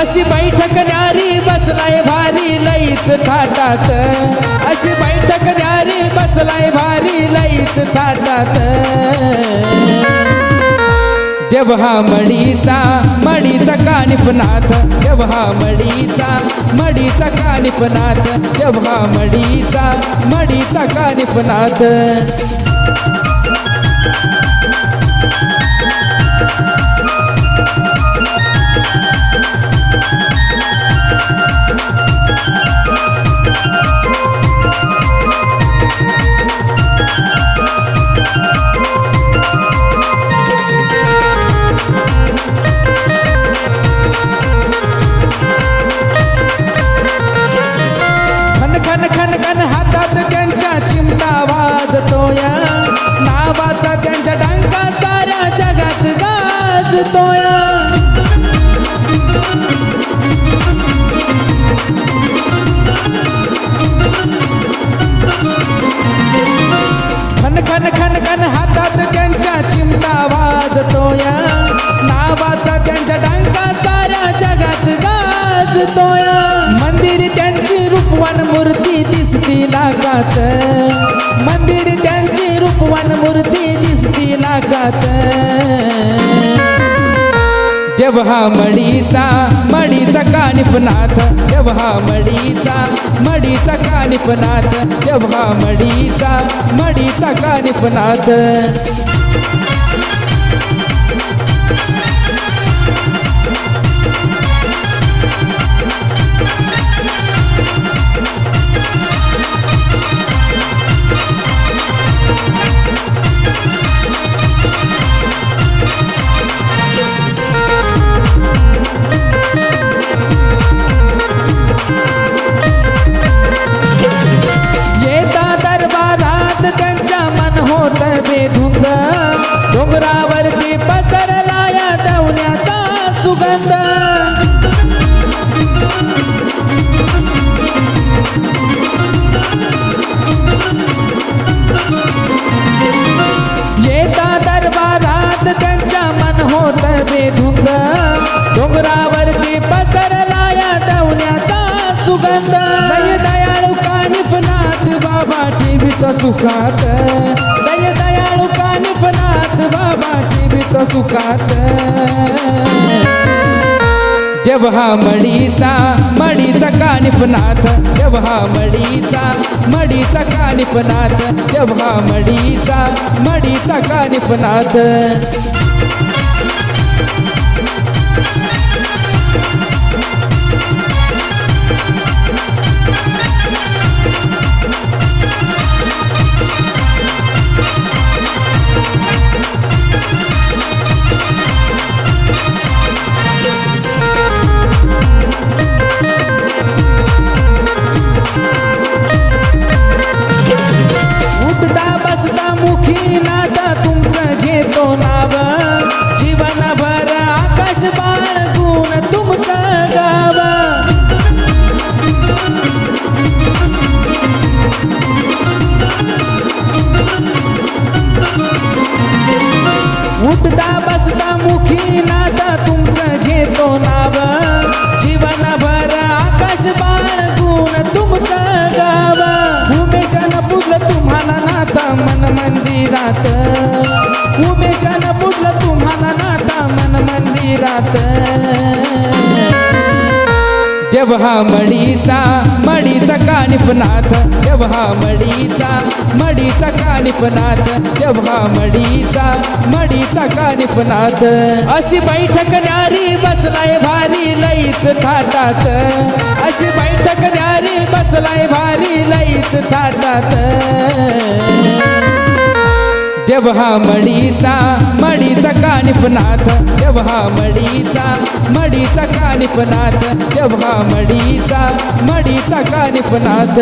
अशी बैठक न्यारी बसलाय भारी लईच थाटात, अशी बैठक न्यारी बसलाय भारी लईच थाटात. देवहा मडीचा कानिपनाथ, देवहा मडीचा कानिपनाथ, देवहा मडीचा कानिपनाथ. खन हातात त्यांच्या चिमटा वाजतोया, नावाचा त्यांच्या डंका साऱ्या जगात गाजतोया. खन हातात त्यांच्या चिमटा वाजतोया, नावाचा त्यांच्या डंका साऱ्या जगात गाजतोया. मंदिर त्यांची रूपवान मूर्ती दिसती लागात, मंदिर त्यांची रूपवान मूर्ती दिसती लागात. देवहा मडीचा कानिपनाथ, देवहा मडीचा कानिपनाथ, देवहा मडीचा कानिपनाथ. त्यांच्या मन होत बेधुंद, डोंगरावरती पसरला या दवण्याचा सुगंध. येता दरबारात त्यांच्या मन होत बेधुंद, डोंगरावरती पसरला या दवण्याचा सुगंध. दयाळू कानिपनाथ बाबा ठेवीत सुखात, दयाळू कानिपनाथ बाबा ठेवीत सुखात. देवहा मडीचा कानिपनाथ, देवहा मडीचा कानिपनाथ, देवहा मडीचा कानिपनाथ. मुखी नाता तुमचं घेतो नाव, जीवनभर आकाश बाळगून तुमचं गाव. उठता बसता मुखी नाता तुमचं घेतो नाव, जीवनभर आकाश बाळगून तुमचं गाव. उमेशानं पुजलं तुम्हाला नाता मन मंदिरात, उमेशानं पुजलं तुम्हाला नाता मन मंदिरात. देवहा मडीचा कानिपनाथ, देवहा मडीचा कानिपनाथ, देवहा मडीचा कानिपनाथ. अशी बैठक न्यारी बसलाय भारी लईच थाटात, अशी बैठक न्यारी बसलाय भारी लईच थाटात. देवहा मडीचा कानिपनाथ, देवहा मडीचा कानिपनाथ, देवहा मडीचा कानिपनाथ.